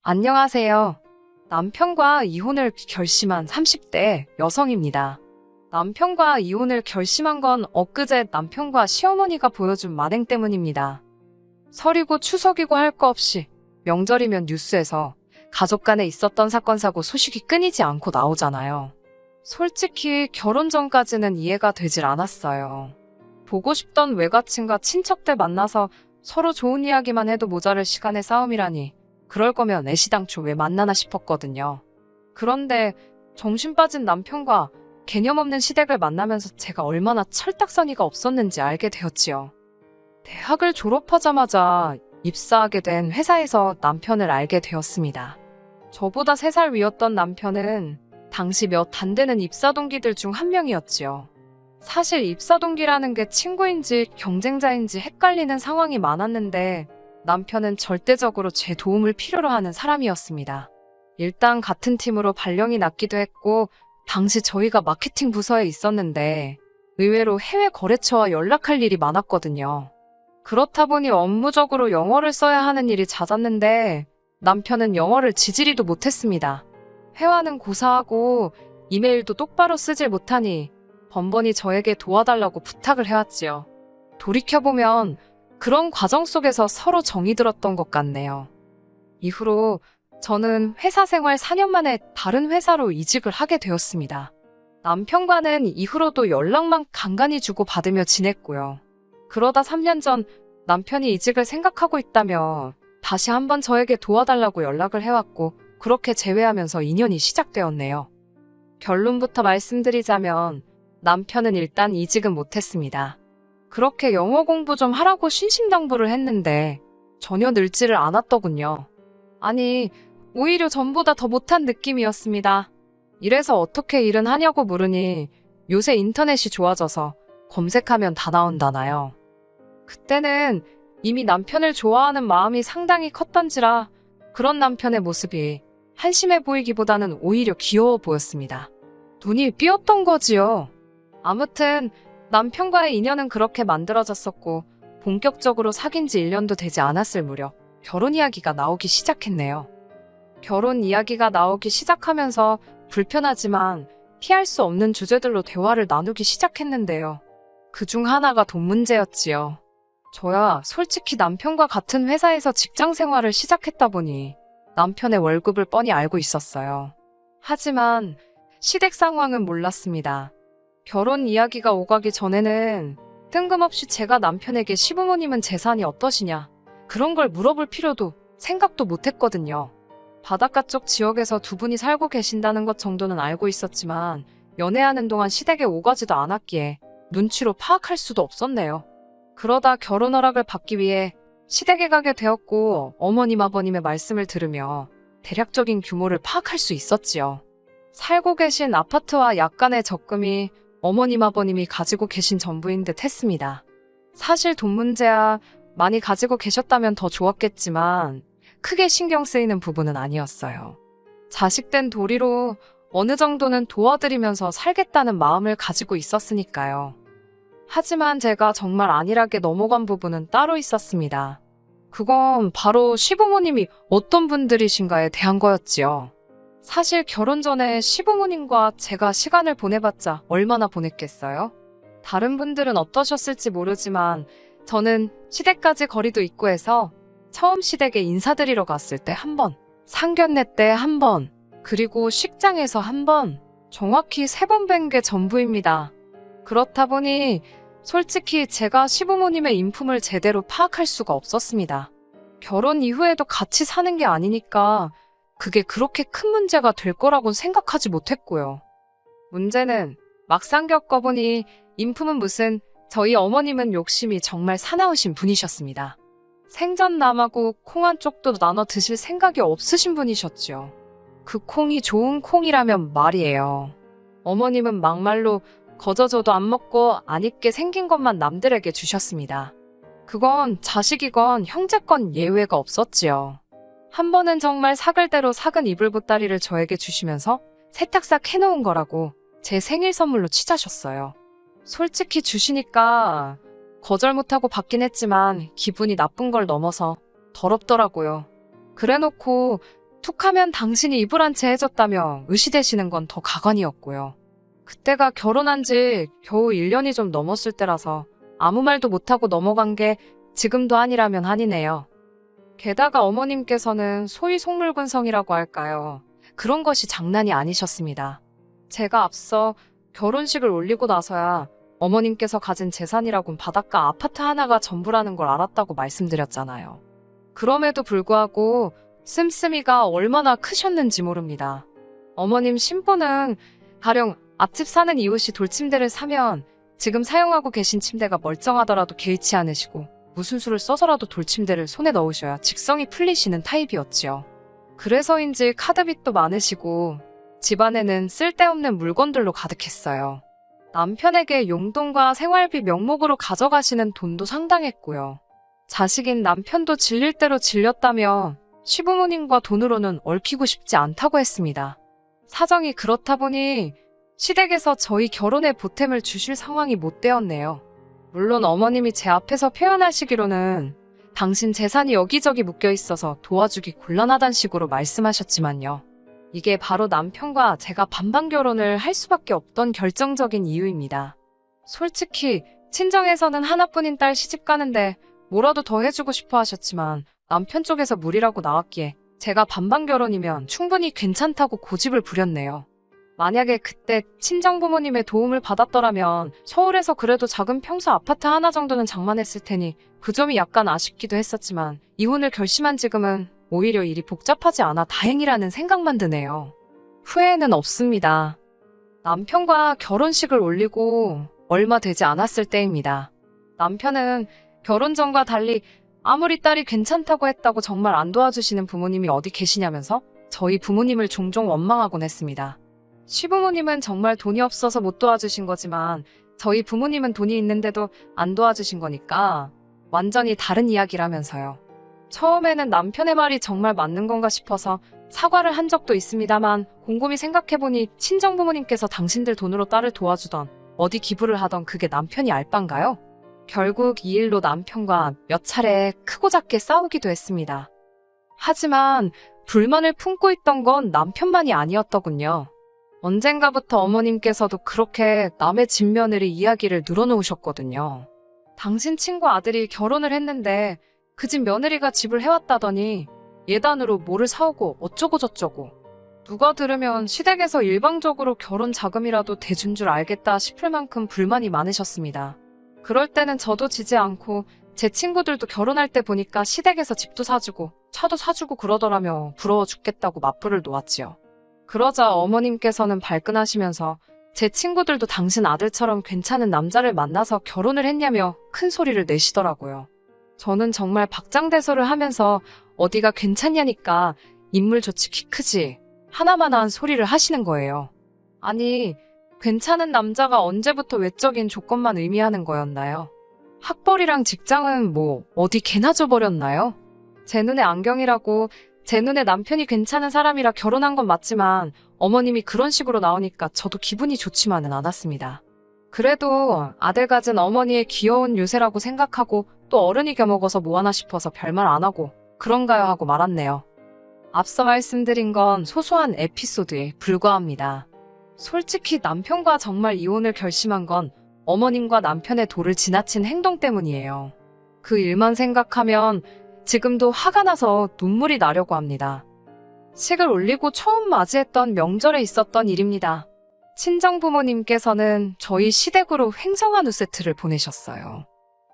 안녕하세요. 남편과 이혼을 결심한 30대 여성입니다. 남편과 이혼을 결심한 건 엊그제 남편과 시어머니가 보여준 만행 때문입니다. 설이고 추석이고 할 거 없이 명절이면 뉴스에서 가족 간에 있었던 사건 사고 소식이 끊이지 않고 나오잖아요. 솔직히 결혼 전까지는 이해가 되질 않았어요. 보고 싶던 외가친과 친척들 만나서 서로 좋은 이야기만 해도 모자랄 시간의 싸움이라니, 그럴 거면 애시당초 왜 만나나 싶었거든요. 그런데 정신 빠진 남편과 개념 없는 시댁을 만나면서 제가 얼마나 철딱서니가 없었는지 알게 되었지요. 대학을 졸업하자마자 입사하게 된 회사에서 남편을 알게 되었습니다. 저보다 3살 위였던 남편은 당시 몇 안 되는 입사 동기들 중 한 명이었지요. 사실 입사 동기라는 게 친구인지 경쟁자인지 헷갈리는 상황이 많았는데, 남편은 절대적으로 제 도움을 필요로 하는 사람이었습니다. 일단 같은 팀으로 발령이 났기도 했고, 당시 저희가 마케팅 부서에 있었는데 의외로 해외 거래처와 연락할 일이 많았거든요. 그렇다 보니 업무적으로 영어를 써야 하는 일이 잦았는데, 남편은 영어를 지지리도 못했습니다. 회화는 고사하고 이메일도 똑바로 쓰질 못하니 번번이 저에게 도와달라고 부탁을 해왔지요. 돌이켜보면 그런 과정 속에서 서로 정이 들었던 것 같네요. 이후로 저는 회사 생활 4년 만에 다른 회사로 이직을 하게 되었습니다. 남편과는 이후로도 연락만 간간히 주고받으며 지냈고요. 그러다 3년 전 남편이 이직을 생각하고 있다며 다시 한번 저에게 도와달라고 연락을 해왔고, 그렇게 재회하면서 인연이 시작되었네요. 결론부터 말씀드리자면 남편은 일단 이직은 못했습니다. 그렇게 영어 공부 좀 하라고 신신당부를 했는데 전혀 늘지를 않았더군요. 아니, 오히려 전보다 더 못한 느낌이었습니다. 이래서 어떻게 일은 하냐고 물으니 요새 인터넷이 좋아져서 검색하면 다 나온다나요. 그때는 이미 남편을 좋아하는 마음이 상당히 컸던지라 그런 남편의 모습이 한심해 보이기보다는 오히려 귀여워 보였습니다. 눈이 삐었던 거지요. 아무튼 남편과의 인연은 그렇게 만들어졌었고, 본격적으로 사귄 지 1년도 되지 않았을 무렵 결혼 이야기가 나오기 시작했네요. 결혼 이야기가 나오기 시작하면서 불편하지만 피할 수 없는 주제들로 대화를 나누기 시작했는데요. 그중 하나가 돈 문제였지요. 저야 솔직히 남편과 같은 회사에서 직장 생활을 시작했다 보니 남편의 월급을 뻔히 알고 있었어요. 하지만 시댁 상황은 몰랐습니다. 결혼 이야기가 오가기 전에는 뜬금없이 제가 남편에게 시부모님은 재산이 어떠시냐, 그런 걸 물어볼 필요도 생각도 못했거든요. 바닷가 쪽 지역에서 두 분이 살고 계신다는 것 정도는 알고 있었지만 연애하는 동안 시댁에 오가지도 않았기에 눈치로 파악할 수도 없었네요. 그러다 결혼 허락을 받기 위해 시댁에 가게 되었고, 어머님 아버님의 말씀을 들으며 대략적인 규모를 파악할 수 있었지요. 살고 계신 아파트와 약간의 적금이 어머님 아버님이 가지고 계신 전부인 듯 했습니다. 사실 돈 문제야 많이 가지고 계셨다면 더 좋았겠지만 크게 신경 쓰이는 부분은 아니었어요. 자식된 도리로 어느 정도는 도와드리면서 살겠다는 마음을 가지고 있었으니까요. 하지만 제가 정말 안일하게 넘어간 부분은 따로 있었습니다. 그건 바로 시부모님이 어떤 분들이신가에 대한 거였지요. 사실 결혼 전에 시부모님과 제가 시간을 보내봤자 얼마나 보냈겠어요? 다른 분들은 어떠셨을지 모르지만 저는 시댁까지 거리도 있고 해서 처음 시댁에 인사드리러 갔을 때 한 번, 상견례 때 한 번, 그리고 식장에서 한 번, 정확히 3번 뵌 게 전부입니다. 그렇다 보니 솔직히 제가 시부모님의 인품을 제대로 파악할 수가 없었습니다. 결혼 이후에도 같이 사는 게 아니니까 그게 그렇게 큰 문제가 될 거라고는 생각하지 못했고요. 문제는 막상 겪어보니 인품은 무슨, 저희 어머님은 욕심이 정말 사나우신 분이셨습니다. 생전 남하고 콩 한 쪽도 나눠 드실 생각이 없으신 분이셨죠. 그 콩이 좋은 콩이라면 말이에요. 어머님은 막말로 거저줘도 안 먹고 안 입게 생긴 것만 남들에게 주셨습니다. 그건 자식이건 형제건 예외가 없었지요. 한 번은 정말 삭을 대로 삭은 이불 보따리를 저에게 주시면서 세탁싹 해놓은 거라고 제 생일 선물로 취자셨어요. 솔직히 주시니까 거절 못하고 받긴 했지만 기분이 나쁜 걸 넘어서 더럽더라고요. 그래놓고 툭하면 당신이 이불한 채 해줬다며 의시되시는 건 더 가관이었고요. 그때가 결혼한 지 겨우 1년이 좀 넘었을 때라서 아무 말도 못하고 넘어간 게 지금도 한이라면 한이네요. 게다가 어머님께서는 소위 속물군성이라고 할까요? 그런 것이 장난이 아니셨습니다. 제가 앞서 결혼식을 올리고 나서야 어머님께서 가진 재산이라곤 바닷가 아파트 하나가 전부라는 걸 알았다고 말씀드렸잖아요. 그럼에도 불구하고 씀씀이가 얼마나 크셨는지 모릅니다. 어머님 신부는 가령 앞집 사는 이웃이 돌침대를 사면 지금 사용하고 계신 침대가 멀쩡하더라도 개의치 않으시고 무슨 수를 써서라도 돌침대를 손에 넣으셔야 직성이 풀리시는 타입이었지요. 그래서인지 카드빚도 많으시고 집안에는 쓸데없는 물건들로 가득했어요. 남편에게 용돈과 생활비 명목으로 가져가시는 돈도 상당했고요. 자식인 남편도 질릴 대로 질렸다며 시부모님과 돈으로는 얽히고 싶지 않다고 했습니다. 사정이 그렇다 보니 시댁에서 저희 결혼에 보탬을 주실 상황이 못 되었네요. 물론 어머님이 제 앞에서 표현하시기로는 당신 재산이 여기저기 묶여 있어서 도와주기 곤란하단 식으로 말씀하셨지만요. 이게 바로 남편과 제가 반반 결혼을 할 수밖에 없던 결정적인 이유입니다. 솔직히 친정에서는 하나뿐인 딸 시집 가는데 뭐라도 더 해주고 싶어 하셨지만 남편 쪽에서 무리라고 나왔기에 제가 반반 결혼이면 충분히 괜찮다고 고집을 부렸네요. 만약에 그때 친정부모님의 도움을 받았더라면 서울에서 그래도 작은 평수 아파트 하나 정도는 장만했을 테니 그 점이 약간 아쉽기도 했었지만 이혼을 결심한 지금은 오히려 일이 복잡하지 않아 다행이라는 생각만 드네요. 후회는 없습니다. 남편과 결혼식을 올리고 얼마 되지 않았을 때입니다. 남편은 결혼 전과 달리 아무리 딸이 괜찮다고 했다고 정말 안 도와주시는 부모님이 어디 계시냐면서 저희 부모님을 종종 원망하곤 했습니다. 시부모님은 정말 돈이 없어서 못 도와주신 거지만 저희 부모님은 돈이 있는데도 안 도와주신 거니까 완전히 다른 이야기라면서요. 처음에는 남편의 말이 정말 맞는 건가 싶어서 사과를 한 적도 있습니다만 곰곰이 생각해보니 친정부모님께서 당신들 돈으로 딸을 도와주던 어디 기부를 하던 그게 남편이 알 바인가요? 결국 이 일로 남편과 몇 차례 크고 작게 싸우기도 했습니다. 하지만 불만을 품고 있던 건 남편만이 아니었더군요. 언젠가부터 어머님께서도 그렇게 남의 집 며느리 이야기를 늘어놓으셨거든요. 당신 친구 아들이 결혼을 했는데 그 집 며느리가 집을 해왔다더니 예단으로 뭐를 사오고 어쩌고 저쩌고. 누가 들으면 시댁에서 일방적으로 결혼 자금이라도 대준 줄 알겠다 싶을 만큼 불만이 많으셨습니다. 그럴 때는 저도 지지 않고 제 친구들도 결혼할 때 보니까 시댁에서 집도 사주고 차도 사주고 그러더라며 부러워 죽겠다고 맞불을 놓았지요. 그러자 어머님께서는 발끈하시면서 제 친구들도 당신 아들처럼 괜찮은 남자를 만나서 결혼을 했냐며 큰 소리를 내시더라고요. 저는 정말 박장대소를 하면서 어디가 괜찮냐니까 인물 좋지 키 크지 하나마나한 소리를 하시는 거예요. 아니, 괜찮은 남자가 언제부터 외적인 조건만 의미하는 거였나요? 학벌이랑 직장은 뭐 어디 개나 줘버렸나요? 제 눈에 안경이라고 제 눈에 남편이 괜찮은 사람이라 결혼한 건 맞지만 어머님이 그런 식으로 나오니까 저도 기분이 좋지만은 않았습니다. 그래도 아들 가진 어머니의 귀여운 유세라고 생각하고 또 어른이 겨먹어서 뭐하나 싶어서 별말 안 하고 그런가요 하고 말았네요. 앞서 말씀드린 건 소소한 에피소드에 불과합니다. 솔직히 남편과 정말 이혼을 결심한 건 어머님과 남편의 도를 지나친 행동 때문이에요. 그 일만 생각하면 지금도 화가 나서 눈물이 나려고 합니다. 식을 올리고 처음 맞이했던 명절에 있었던 일입니다. 친정부모님께서는 저희 시댁으로 횡성 한우 세트를 보내셨어요.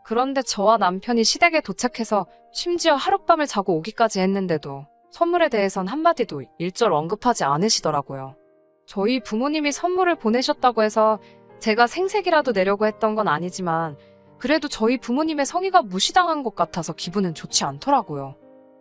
그런데 저와 남편이 시댁에 도착해서 심지어 하룻밤을 자고 오기까지 했는데도 선물에 대해선 한마디도 일절 언급하지 않으시더라고요. 저희 부모님이 선물을 보내셨다고 해서 제가 생색이라도 내려고 했던 건 아니지만 그래도 저희 부모님의 성의가 무시당한 것 같아서 기분은 좋지 않더라고요.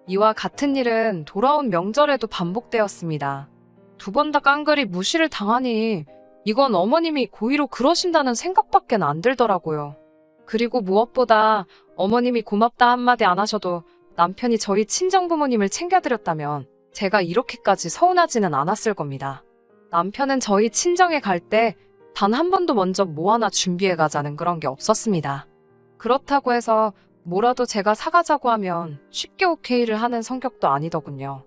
이와 같은 일은 돌아온 명절에도 반복되었습니다. 두 번 다 깡그리 무시를 당하니 이건 어머님이 고의로 그러신다는 생각밖에 안 들더라고요. 그리고 무엇보다 어머님이 고맙다 한마디 안 하셔도 남편이 저희 친정부모님을 챙겨드렸다면 제가 이렇게까지 서운하지는 않았을 겁니다. 남편은 저희 친정에 갈 때 단 한 번도 먼저 뭐 하나 준비해 가자는 그런 게 없었습니다. 그렇다고 해서 뭐라도 제가 사가자고 하면 쉽게 오케이를 하는 성격도 아니더군요.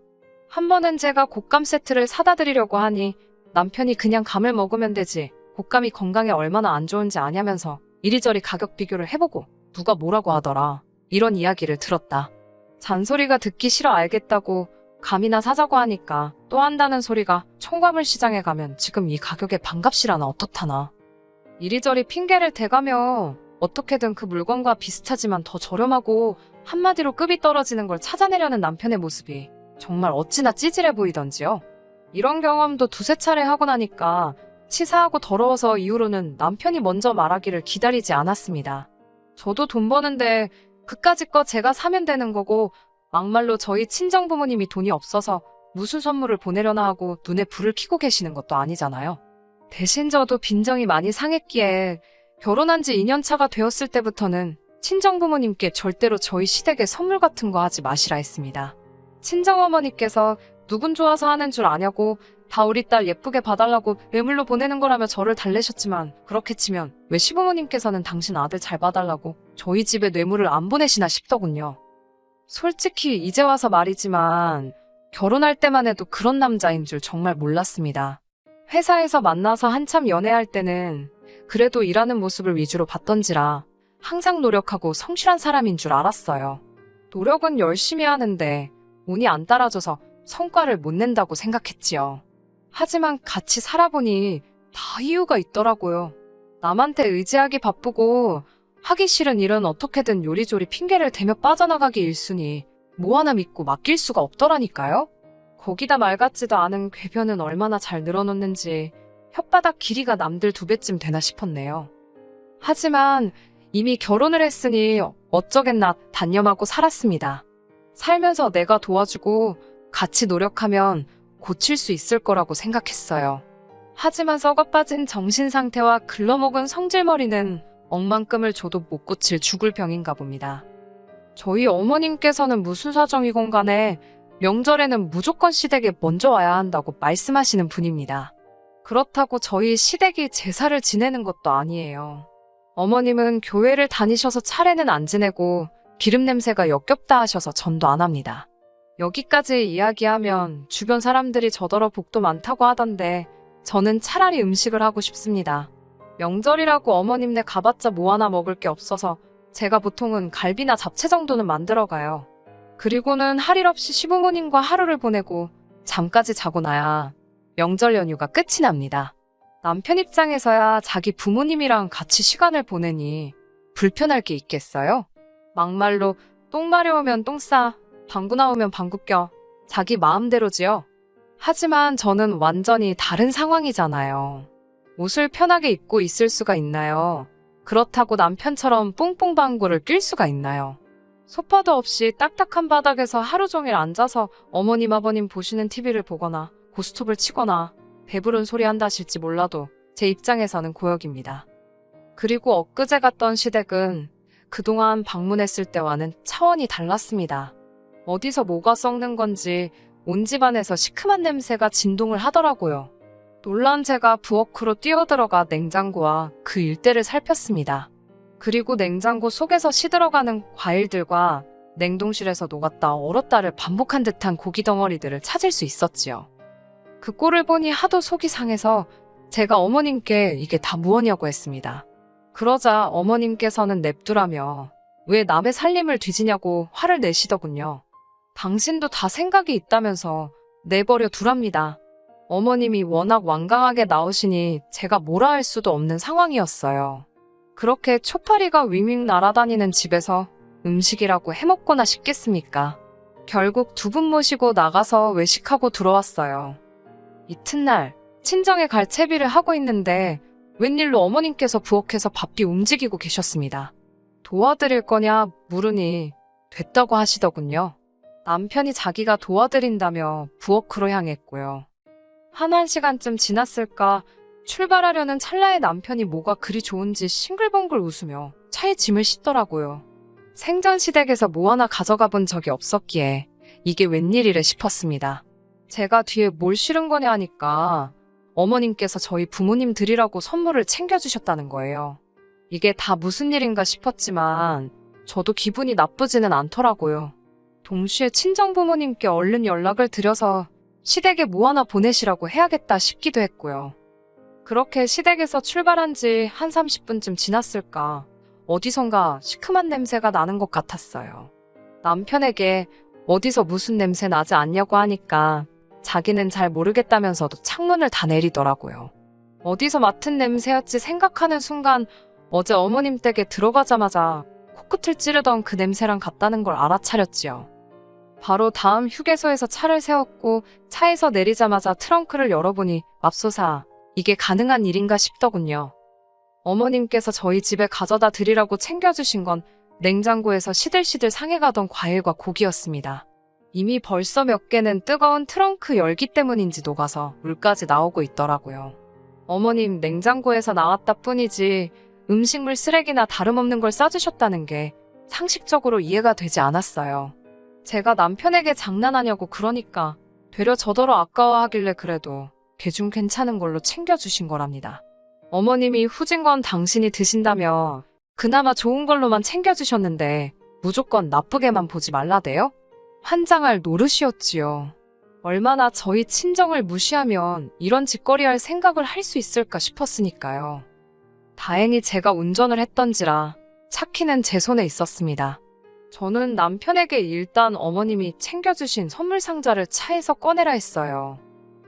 한 번은 제가 곶감 세트를 사다 드리려고 하니 남편이 그냥 감을 먹으면 되지. 곶감이 건강에 얼마나 안 좋은지 아냐면서 이리저리 가격 비교를 해보고 누가 뭐라고 하더라. 이런 이야기를 들었다. 잔소리가 듣기 싫어 알겠다고 감이나 사자고 하니까 또 한다는 소리가 첨가물 시장에 가면 지금 이 가격에 반값이라나 어떻다나. 이리저리 핑계를 대가며 어떻게든 그 물건과 비슷하지만 더 저렴하고 한마디로 급이 떨어지는 걸 찾아내려는 남편의 모습이 정말 어찌나 찌질해 보이던지요. 이런 경험도 두세 차례 하고 나니까 치사하고 더러워서 이후로는 남편이 먼저 말하기를 기다리지 않았습니다. 저도 돈 버는데 그까짓 거 제가 사면 되는 거고 막말로 저희 친정 부모님이 돈이 없어서 무슨 선물을 보내려나 하고 눈에 불을 켜고 계시는 것도 아니잖아요. 대신 저도 빈정이 많이 상했기에 결혼한 지 2년 차가 되었을 때부터는 친정 부모님께 절대로 저희 시댁에 선물 같은 거 하지 마시라 했습니다. 친정어머니께서 누군 좋아서 하는 줄 아냐고 다 우리 딸 예쁘게 봐달라고 뇌물로 보내는 거라며 저를 달래셨지만 그렇게 치면 왜 시부모님께서는 당신 아들 잘 봐달라고 저희 집에 뇌물을 안 보내시나 싶더군요. 솔직히 이제 와서 말이지만 결혼할 때만 해도 그런 남자인 줄 정말 몰랐습니다. 회사에서 만나서 한참 연애할 때는 그래도 일하는 모습을 위주로 봤던지라 항상 노력하고 성실한 사람인 줄 알았어요. 노력은 열심히 하는데 운이 안 따라줘서 성과를 못 낸다고 생각했지요. 하지만 같이 살아보니 다 이유가 있더라고요. 남한테 의지하기 바쁘고 하기 싫은 일은 어떻게든 요리조리 핑계를 대며 빠져나가기 일쑤니 뭐 하나 믿고 맡길 수가 없더라니까요. 거기다 말 같지도 않은 궤변은 얼마나 잘 늘어놓는지 혓바닥 길이가 남들 2배쯤 되나 싶었네요. 하지만 이미 결혼을 했으니 어쩌겠나 단념하고 살았습니다. 살면서 내가 도와주고 같이 노력하면 고칠 수 있을 거라고 생각했어요. 하지만 썩어빠진 정신상태와 글러먹은 성질머리는 억만큼을 줘도 못 고칠 죽을 병인가 봅니다. 저희 어머님께서는 무슨 사정이건 간에 명절에는 무조건 시댁에 먼저 와야 한다고 말씀하시는 분입니다. 그렇다고 저희 시댁이 제사를 지내는 것도 아니에요. 어머님은 교회를 다니셔서 차례는 안 지내고 기름 냄새가 역겹다 하셔서 전도 안 합니다. 여기까지 이야기하면 주변 사람들이 저더러 복도 많다고 하던데 저는 차라리 음식을 하고 싶습니다. 명절이라고 어머님네 가봤자 뭐 하나 먹을 게 없어서 제가 보통은 갈비나 잡채 정도는 만들어 가요. 그리고는 할 일 없이 시부모님과 하루를 보내고 잠까지 자고 나야 명절 연휴가 끝이 납니다. 남편 입장에서야 자기 부모님이랑 같이 시간을 보내니 불편할 게 있겠어요? 막말로 똥 마려우면 똥 싸, 방구 나오면 방구 껴, 자기 마음대로지요. 하지만 저는 완전히 다른 상황이잖아요. 옷을 편하게 입고 있을 수가 있나요? 그렇다고 남편처럼 뽕뽕 방구를 낄 수가 있나요? 소파도 없이 딱딱한 바닥에서 하루 종일 앉아서 어머님 아버님 보시는 TV를 보거나 고스톱을 치거나 배부른 소리 한다 하실지 몰라도 제 입장에서는 고역입니다. 그리고 엊그제 갔던 시댁은 그동안 방문했을 때와는 차원이 달랐습니다. 어디서 뭐가 썩는 건지 온 집안에서 시큼한 냄새가 진동을 하더라고요. 놀란 제가 부엌으로 뛰어들어가 냉장고와 그 일대를 살폈습니다. 그리고 냉장고 속에서 시들어가는 과일들과 냉동실에서 녹았다 얼었다를 반복한 듯한 고기 덩어리들을 찾을 수 있었지요. 그 꼴을 보니 하도 속이 상해서 제가 어머님께 이게 다 무엇이냐고 했습니다. 그러자 어머님께서는 냅두라며 왜 남의 살림을 뒤지냐고 화를 내시더군요. 당신도 다 생각이 있다면서 내버려 두랍니다. 어머님이 워낙 완강하게 나오시니 제가 뭐라 할 수도 없는 상황이었어요. 그렇게 초파리가 윙윙 날아다니는 집에서 음식이라고 해먹거나 싶겠습니까? 결국 2분 모시고 나가서 외식하고 들어왔어요. 이튿날 친정에 갈 채비를 하고 있는데 웬일로 어머님께서 부엌에서 바삐 움직이고 계셨습니다. 도와드릴 거냐 물으니 됐다고 하시더군요. 남편이 자기가 도와드린다며 부엌으로 향했고요. 한 1시간쯤 지났을까 출발하려는 찰나에 남편이 뭐가 그리 좋은지 싱글벙글 웃으며 차에 짐을 싣더라고요. 생전 시댁에서 뭐 하나 가져가 본 적이 없었기에 이게 웬일이래 싶었습니다. 제가 뒤에 뭘 실은 거냐 하니까 어머님께서 저희 부모님 드리라고 선물을 챙겨주셨다는 거예요. 이게 다 무슨 일인가 싶었지만 저도 기분이 나쁘지는 않더라고요. 동시에 친정부모님께 얼른 연락을 드려서 시댁에 뭐 하나 보내시라고 해야겠다 싶기도 했고요. 그렇게 시댁에서 출발한 지 한 30분쯤 지났을까 어디선가 시큼한 냄새가 나는 것 같았어요. 남편에게 어디서 무슨 냄새 나지 않냐고 하니까 자기는 잘 모르겠다면서도 창문을 다 내리더라고요. 어디서 맡은 냄새였지 생각하는 순간 어제 어머님 댁에 들어가자마자 코끝을 찌르던 그 냄새랑 같다는 걸 알아차렸지요. 바로 다음 휴게소에서 차를 세웠고 차에서 내리자마자 트렁크를 열어보니 맙소사 이게 가능한 일인가 싶더군요. 어머님께서 저희 집에 가져다 드리라고 챙겨주신 건 냉장고에서 시들시들 상해가던 과일과 고기였습니다. 이미 벌써 몇 개는 뜨거운 트렁크 열기 때문인지 녹아서 물까지 나오고 있더라고요. 어머님 냉장고에서 나왔다 뿐이지 음식물 쓰레기나 다름없는 걸 싸주셨다는 게 상식적으로 이해가 되지 않았어요. 제가 남편에게 장난하냐고 그러니까 되려 저더러 아까워하길래 그래도 걔 중 괜찮은 걸로 챙겨주신 거랍니다. 어머님이 후진 건 당신이 드신다며 그나마 좋은 걸로만 챙겨주셨는데 무조건 나쁘게만 보지 말라대요? 환장할 노릇이었지요. 얼마나 저희 친정을 무시하면 이런 짓거리 할 생각을 할 수 있을까 싶었으니까요. 다행히 제가 운전을 했던지라 차 키는 제 손에 있었습니다. 저는 남편에게 일단 어머님이 챙겨주신 선물 상자를 차에서 꺼내라 했어요.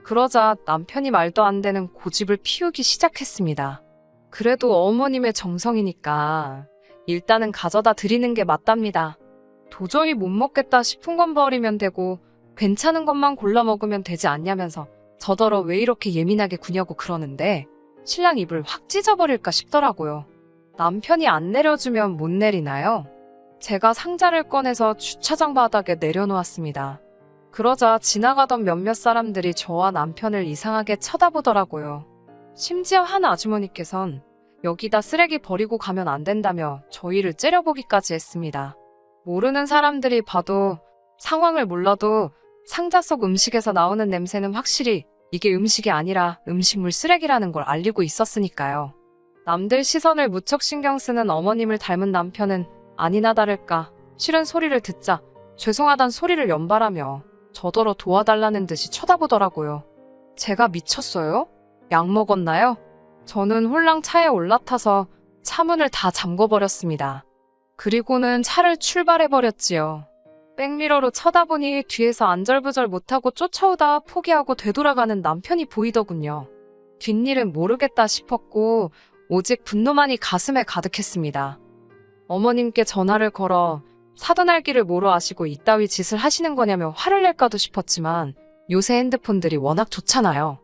그러자 남편이 말도 안 되는 고집을 피우기 시작했습니다. 그래도 어머님의 정성이니까 일단은 가져다 드리는 게 맞답니다. 도저히 못 먹겠다 싶은 건 버리면 되고 괜찮은 것만 골라 먹으면 되지 않냐면서 저더러 왜 이렇게 예민하게 구냐고 그러는데 신랑 입을 확 찢어버릴까 싶더라고요. 남편이 안 내려주면 못 내리나요? 제가 상자를 꺼내서 주차장 바닥에 내려놓았습니다. 그러자 지나가던 몇몇 사람들이 저와 남편을 이상하게 쳐다보더라고요. 심지어 한 아주머니께선 여기다 쓰레기 버리고 가면 안 된다며 저희를 째려보기까지 했습니다. 모르는 사람들이 봐도 상황을 몰라도 상자 속 음식에서 나오는 냄새는 확실히 이게 음식이 아니라 음식물 쓰레기라는 걸 알리고 있었으니까요. 남들 시선을 무척 신경 쓰는 어머님을 닮은 남편은 아니나 다를까 싫은 소리를 듣자 죄송하단 소리를 연발하며 저더러 도와달라는 듯이 쳐다보더라고요. 제가 미쳤어요? 약 먹었나요? 저는 홀랑 차에 올라타서 차문을 다 잠궈버렸습니다. 그리고는 차를 출발해버렸지요. 백미러로 쳐다보니 뒤에서 안절부절 못하고 쫓아오다 포기하고 되돌아가는 남편이 보이더군요. 뒷일은 모르겠다 싶었고 오직 분노만이 가슴에 가득했습니다. 어머님께 전화를 걸어 사돈 알기를 뭐로 아시고 이따위 짓을 하시는 거냐며 화를 낼까도 싶었지만 요새 핸드폰들이 워낙 좋잖아요.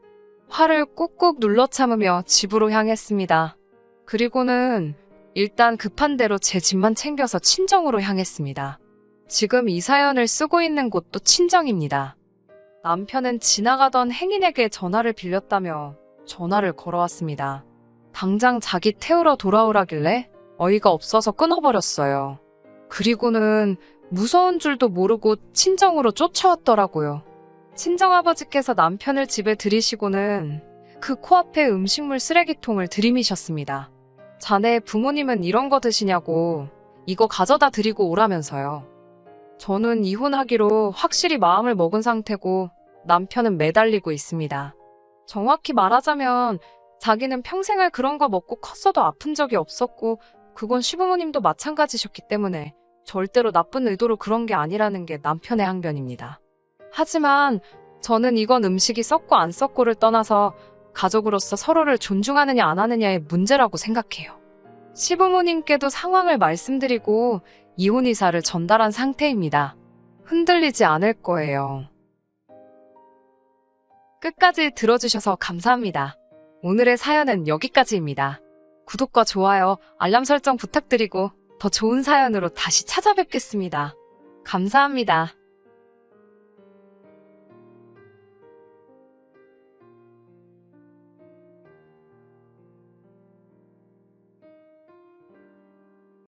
화를 꾹꾹 눌러 참으며 집으로 향했습니다. 그리고는 일단 급한 대로 제 집만 챙겨서 친정으로 향했습니다. 지금 이 사연을 쓰고 있는 곳도 친정입니다. 남편은 지나가던 행인에게 전화를 빌렸다며 전화를 걸어왔습니다. 당장 자기 태우러 돌아오라길래 어이가 없어서 끊어버렸어요. 그리고는 무서운 줄도 모르고 친정으로 쫓아왔더라고요. 친정아버지께서 남편을 집에 들이시고는 그 코앞에 음식물 쓰레기통을 들이미셨습니다. 자네 부모님은 이런 거 드시냐고 이거 가져다 드리고 오라면서요. 저는 이혼하기로 확실히 마음을 먹은 상태고 남편은 매달리고 있습니다. 정확히 말하자면 자기는 평생을 그런 거 먹고 컸어도 아픈 적이 없었고 그건 시부모님도 마찬가지셨기 때문에 절대로 나쁜 의도로 그런 게 아니라는 게 남편의 항변입니다. 하지만 저는 이건 음식이 썩고 안 썩고를 떠나서 가족으로서 서로를 존중하느냐 안 하느냐의 문제라고 생각해요. 시부모님께도 상황을 말씀드리고 이혼 의사를 전달한 상태입니다. 흔들리지 않을 거예요. 끝까지 들어주셔서 감사합니다. 오늘의 사연은 여기까지입니다. 구독과 좋아요, 알람 설정 부탁드리고 더 좋은 사연으로 다시 찾아뵙겠습니다. 감사합니다.